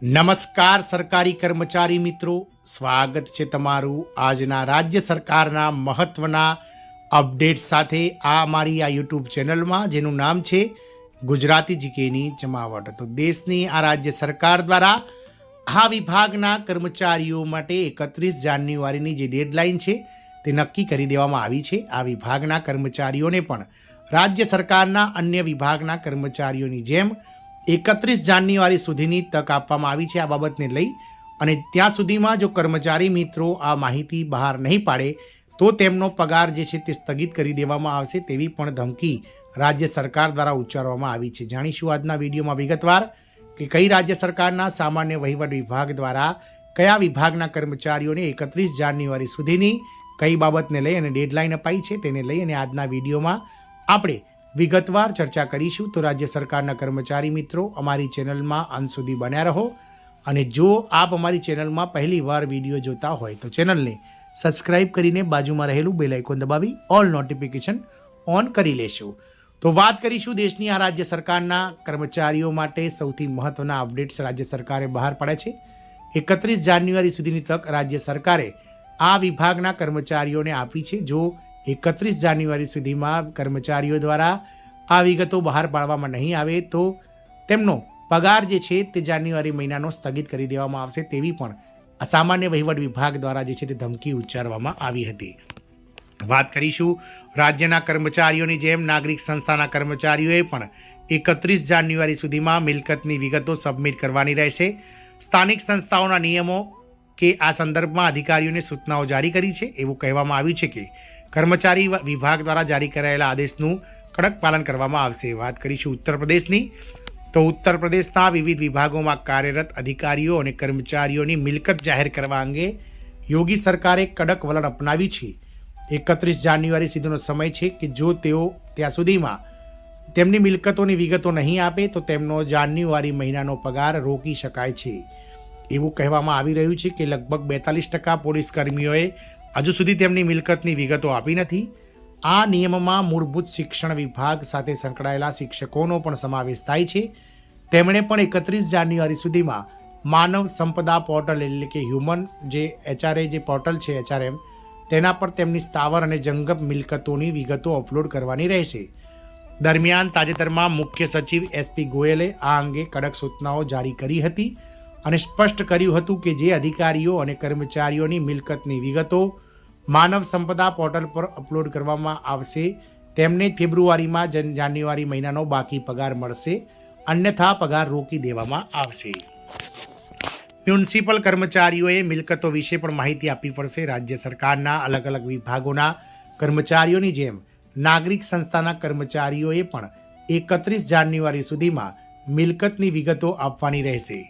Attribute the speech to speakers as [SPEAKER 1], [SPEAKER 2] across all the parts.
[SPEAKER 1] નમસ્કાર સરકારી કર્મચારી મિત્રો, સ્વાગત છે તમારું આજના રાજ્ય સરકારના મહત્વના અપડેટ સાથે આ અમારી આ યુટ્યુબ ચેનલમાં, જેનું નામ છે ગુજરાતી જીકેની જમાવટ. તો દેશની આ રાજ્ય સરકાર દ્વારા આ વિભાગના કર્મચારીઓ માટે 31 જાન્યુઆરીની જે ડેડલાઇન છે તે નક્કી કરી દેવામાં આવી છે. આ વિભાગના કર્મચારીઓને પણ રાજ્ય સરકારના અન્ય વિભાગના કર્મચારીઓની જેમ 31 જાન્યુઆરી સુધીની તક આપવામાં આવી છે આ બાબતને લઈ, અને ત્યાં સુધીમાં જો કર્મચારી મિત્રો આ માહિતી બહાર નહીં પાડે તો તેમનો પગાર જે છે તે સ્થગિત કરી દેવામાં આવશે તેવી પણ ધમકી રાજ્ય સરકાર દ્વારા ઉચ્ચારવામાં આવી છે. જાણીશું આજના વિડીયોમાં વિગતવાર કે કઈ રાજ્ય સરકારના સામાન્ય વહીવટ વિભાગ દ્વારા કયા વિભાગના કર્મચારીઓને 31 જાન્યુઆરી સુધીની કઈ બાબતને લઈ અને ડેડલાઇન અપાઈ છે તેને લઈ અને આજના વિડીયોમાં આપણે વિગતવાર ચર્ચા કરીશું. તો રાજ્ય સરકારના કર્મચારી મિત્રો, અમારી ચેનલમાં અંત સુધી બન્યા રહો, અને જો આપ અમારી ચેનલમાં પહેલી વાર વિડીયો જોતા હોય તો ચેનલને સબસ્ક્રાઇબ કરીને બાજુમાં રહેલું બેલ આઇકોન દબાવી ઓલ નોટિફિકેશન ઓન કરી લેશો. તો વાત કરીશું દેશની આ રાજ્ય સરકારના કર્મચારીઓ માટે સૌથી મહત્વના અપડેટ્સ રાજ્ય સરકારે બહાર પાડ્યા છે. 31 જાન્યુઆરી સુધીની તક રાજ્ય સરકારે આ વિભાગના કર્મચારીઓને આપી છે. જો 31 જાન્યુઆરી સુધીમાં કર્મચારીઓ દ્વારા આ વિગતો બહાર પાડવામાં નહીં આવે તો તેમનો પગાર જે છે તે જાન્યુઆરી મહિનાનો સ્થગિત કરી દેવામાં આવશે તેવી પણ સામાન્ય વહીવટ વિભાગ દ્વારા જે છે તે ધમકી ઉચ્ચારવામાં આવી હતી. વાત કરીશું રાજ્યના કર્મચારીઓની જેમ નાગરિક સંસ્થાના કર્મચારીઓએ પણ 31 જાન્યુઆરી સુધીમાં મિલકતની વિગતો સબમિટ કરવાની રહેશે. સ્થાનિક સંસ્થાઓના નિયમો કે આ સંદર્ભમાં અધિકારીઓને સૂચનાઓ જારી કરી છે. એવું કહેવામાં આવ્યું છે કે કર્મચારી વિભાગ દ્વારા જારી કરાયેલા આદેશનું કડક પાલન કરવામાં આવશે. વાત કરીશું ઉત્તર પ્રદેશની, તો ઉત્તર પ્રદેશના વિવિધ વિભાગોમાં કાર્યરત અધિકારીઓ અને કર્મચારીઓની મિલકત જાહેર કરવા અંગે યોગી સરકારે કડક વલણ અપનાવ્યું છે. 31 જાન્યુઆરી સુધીનો સમય છે કે જો તેઓ ત્યાં સુધીમાં તેમની મિલકતોની વિગતો નહીં આપે તો તેમનો જાન્યુઆરી મહિનાનો પગાર રોકી શકાય છે. એવું કહેવામાં આવી રહ્યું છે કે લગભગ 42% પોલીસ કર્મીઓએ હજુ સુધી તેમની મિલકતની વિગતો આપી નથી. આ નિયમમાં મૂળભૂત શિક્ષણ વિભાગ સાથે સંકળાયેલા શિક્ષકોનો પણ સમાવેશ થાય છે. તેમણે પણ 31 જાન્યુઆરી સુધીમાં માનવ સંપદા પોર્ટલ એટલે કે હ્યુમન જે HRA જે પોર્ટલ છે HRM તેના પર તેમની સ્થાવર અને જંગમ મિલકતોની વિગતો અપલોડ કરવાની રહેશે. દરમિયાન તાજેતરમાં મુખ્ય સચિવ SP ગોયલે આ અંગે કડક સૂચનાઓ જારી કરી હતી અને સ્પષ્ટ કર્યું હતું કે જે અધિકારીઓ અને કર્મચારીઓની મિલકતની વિગતો માનવ સંપદા પોર્ટલ પર અપલોડ કરવામાં આવશે તેમને ફેબ્રુઆરીમાં જાન્યુઆરી મહિનાનો બાકી પગાર મળશે, અન્યથા પગાર રોકી દેવામાં આવશે. મ્યુનિસિપલ કર્મચારીઓએ મિલકતો વિશે પણ માહિતી આપવી પડશે. રાજ્ય સરકારના અલગ અલગ વિભાગોના કર્મચારીઓની જેમ નાગરિક સંસ્થાના કર્મચારીઓએ પણ 31 જાન્યુઆરી સુધીમાં મિલકતની વિગતો આપવાની રહેશે.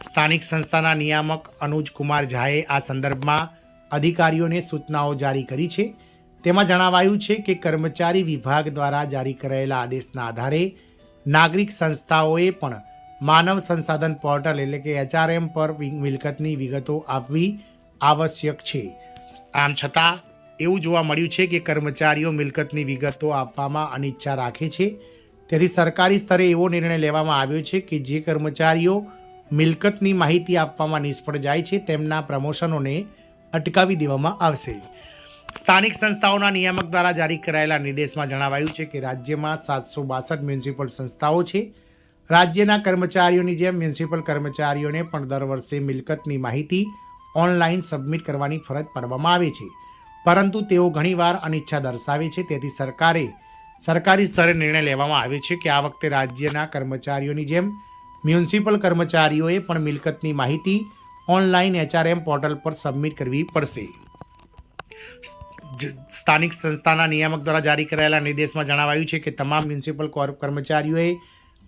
[SPEAKER 1] સ્થાનિક સંસ્થાના નિયામક અનુજ કુમાર ઝાએ આ સંદર્ભમાં અધિકારીઓને સૂચનાઓ જારી કરી છે. તેમાં જણાવાયું છે કે કર્મચારી વિભાગ દ્વારા જારી કરાયેલા આદેશના આધારે નાગરિક સંસ્થાઓએ પણ માનવ સંસાધન પોર્ટલ એટલે કે HRM પર મિલકતની વિગતો આપવી આવશ્યક છે. આમ છતાં એવું જોવા મળ્યું છે કે કર્મચારીઓ મિલકતની વિગતો આપવામાં અનિચ્છા રાખે છે. તેથી સરકારી સ્તરે એવો નિર્ણય લેવામાં આવ્યો છે કે જે કર્મચારીઓ મિલકતની માહિતી આપવામાં નિષ્ફળ જાય છે તેમના પ્રમોશનોને અટકાવી દેવામાં આવશે. સ્થાનિક સંસ્થાઓના નિયામક દ્વારા જારી કરાયેલા નિર્દેશમાં જણાવાયું છે કે રાજ્યમાં 762 મ્યુનિસિપલ સંસ્થાઓ છે. રાજ્યના કર્મચારીઓની જેમ મ્યુનિસિપલ કર્મચારીઓને પણ દર વર્ષે મિલકતની માહિતી ઓનલાઈન સબમિટ કરવાની ફરજ પાડવામાં આવે છે, પરંતુ તેઓ ઘણીવાર અનિચ્છા દર્શાવે છે. તેથી સરકારી સ્તરે નિર્ણય લેવામાં આવ્યો છે કે આ વખતે રાજ્યના કર્મચારીઓની જેમ મ્યુનિસિપલ કર્મચારીઓએ પણ મિલકતની માહિતી ઓનલાઈન HRM પોર્ટલ પર સબમિટ કરવી પડશે. સ્થાનિક સંસ્થાના નિયામક દ્વારા જારી કરાયેલા નિર્દેશમાં જણાવાયું છે કે તમામ મ્યુનિસિપલ કર્મચારીઓએ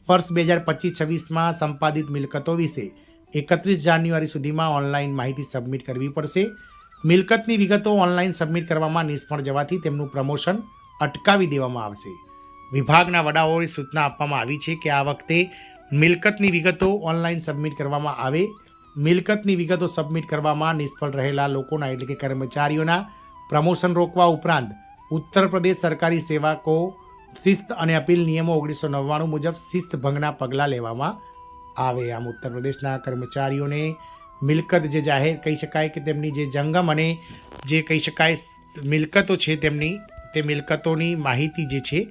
[SPEAKER 1] વર્ષ 2025-26માં સંપાદિત મિલકતો વિશે 31 જાન્યુઆરી સુધીમાં ઓનલાઈન માહિતી સબમિટ કરવી પડશે. મિલકતની વિગતો ઓનલાઈન સબમિટ કરવામાં નિષ્ફળ જવાથી તેમનું પ્રમોશન અટકાવી દેવામાં આવશે. વિભાગના વડાઓએ સૂચના આપવામાં આવી છે કે આ વખતે મિલકતની વિગતો ઓનલાઈન સબમિટ કરવામાં આવે. મિલકતની વિગતો સબમિટ કરવામાં નિષ્ફળ રહેલા લોકોના એટલે કે કર્મચારીઓના પ્રમોશન રોકવા ઉપરાંત ઉત્તર પ્રદેશ સરકારી સેવકો શિસ્ત અને અપીલ નિયમો 1999 મુજબ શિસ્ત ભંગના પગલાં લેવામાં આવે. આમ ઉત્તર પ્રદેશના કર્મચારીઓને મિલકત જે જાહેર કહી શકાય કે તેમની જે જંગમ અને જે કહી શકાય મિલકતો છે તેમની, તે મિલકતોની માહિતી જે છે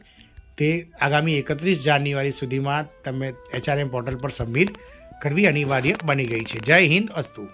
[SPEAKER 1] તે આગામી 31 જાન્યુઆરી સુધીમાં તમે HRM પોર્ટલ પર સબમિટ કરવી અનિવાર્ય બની ગઈ છે. જય હિન્દ, અસ્તુ.